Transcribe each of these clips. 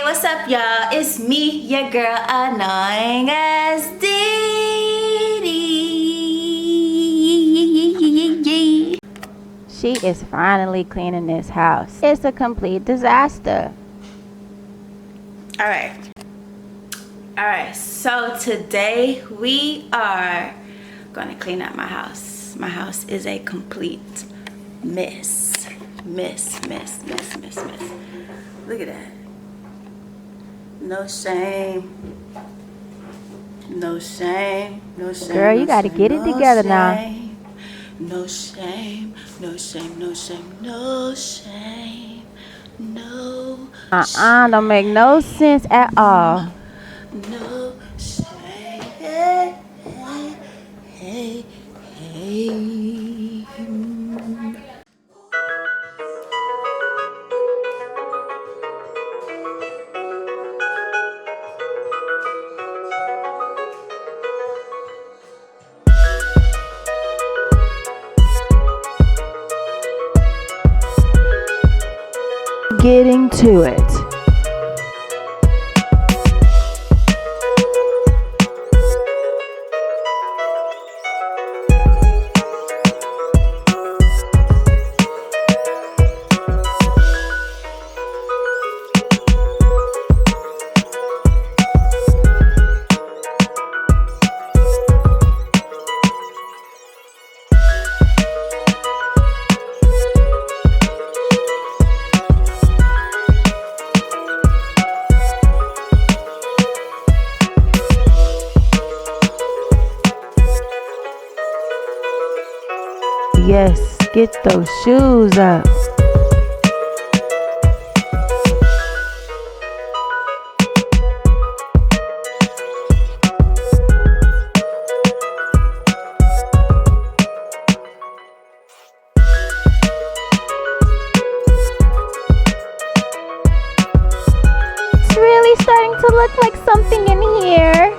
What's up, y'all? It's me, your girl, annoying as DiDi. She is finally cleaning this house. It's a complete disaster. Alright, so today we are gonna clean up my house. My house is a complete mess. Mess. Look at that. No shame. Girl, you gotta get it together now. No shame. Don't make no sense at all. No shame. Hey. Getting to it. Yes, get those shoes up. It's really starting to look like something in here.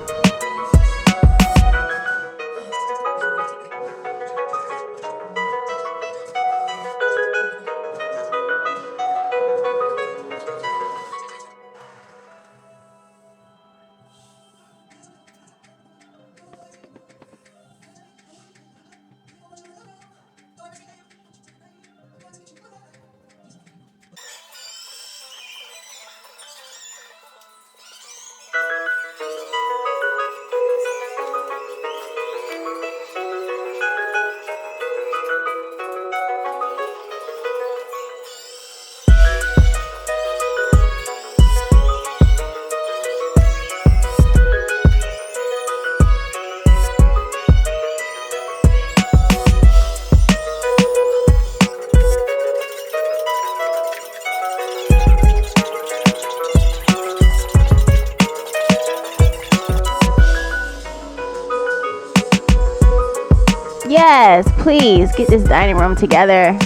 Yes, please get this dining room together.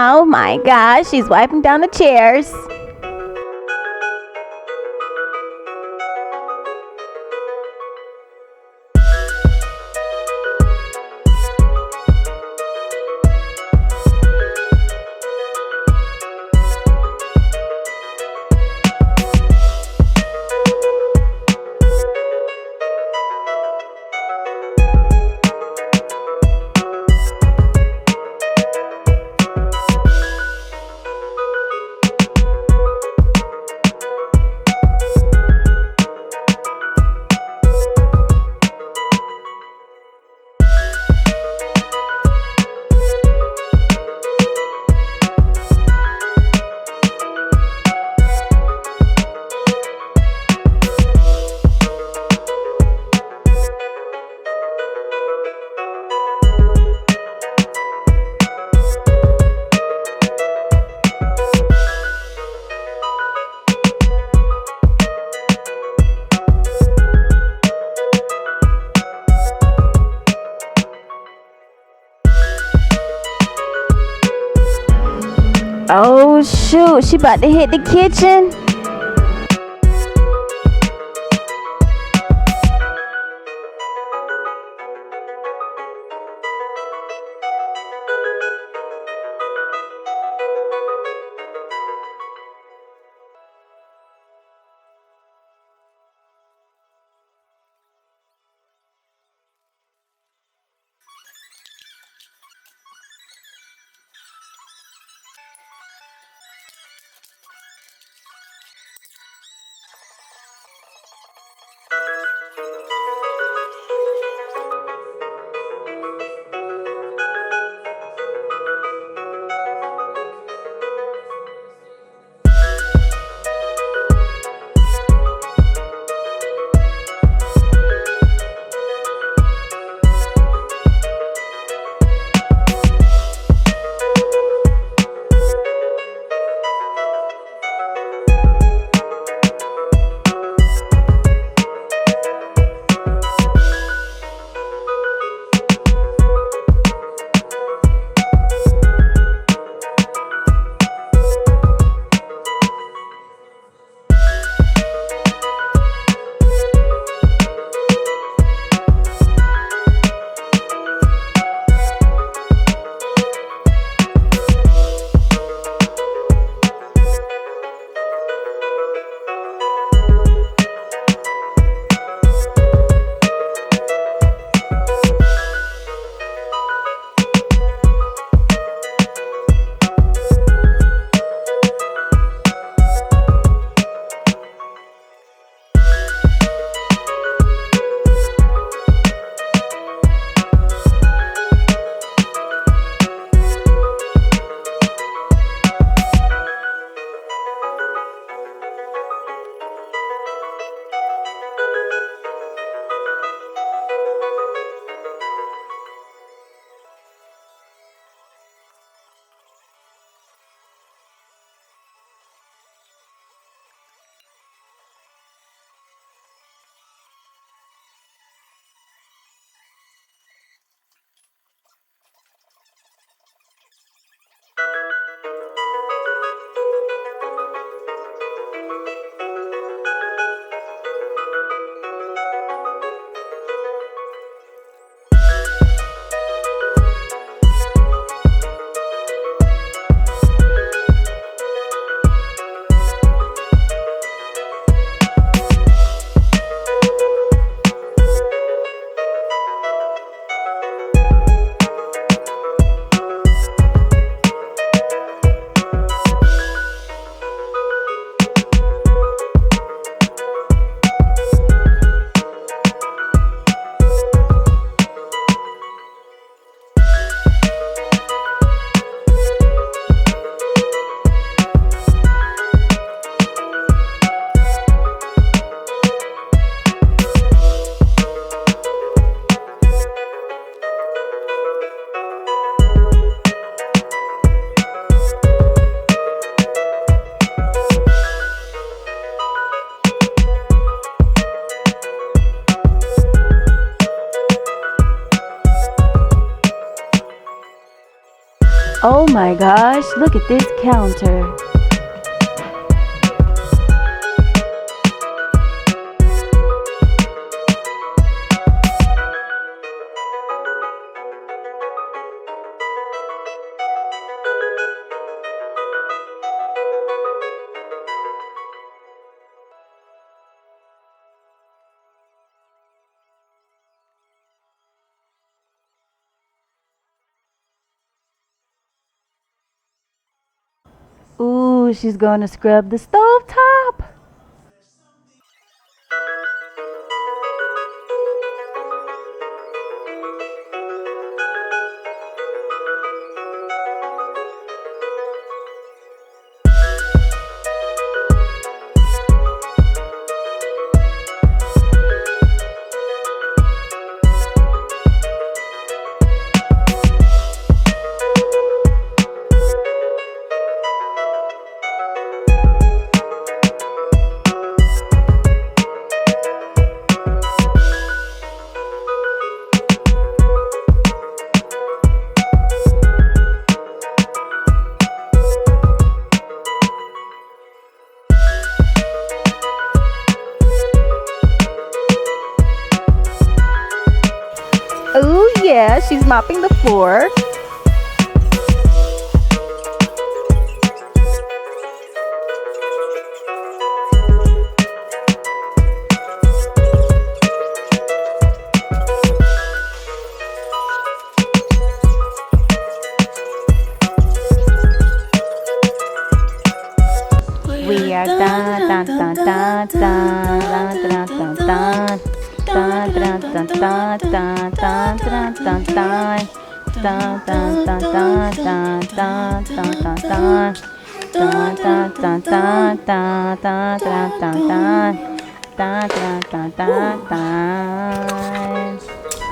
Oh my gosh, she's wiping down the chairs. shoot, she about to hit the kitchen. Oh my gosh, look at this counter. Ooh, she's gonna scrub the stove top. Yeah, she's mopping the floor. We are done, dun, dun, dun, dun, dun, dun, dun, dun, dun, dun, dun, dun, dun, dun, dun, dun. Dun dun dun dun dun dun dun dun dun. Dun dun dun dun dun dun dun dun dun. Dun dun dun dun dun.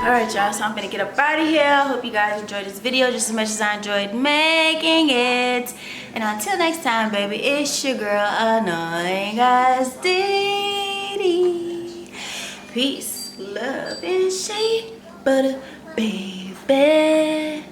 Alright, y'all, so I'm gonna get up out of here. Hope you guys enjoyed this video just as much as I enjoyed making it. And until next time, baby, it's your girl, Annoying as DiDi. Peace, love, and shade butter, baby.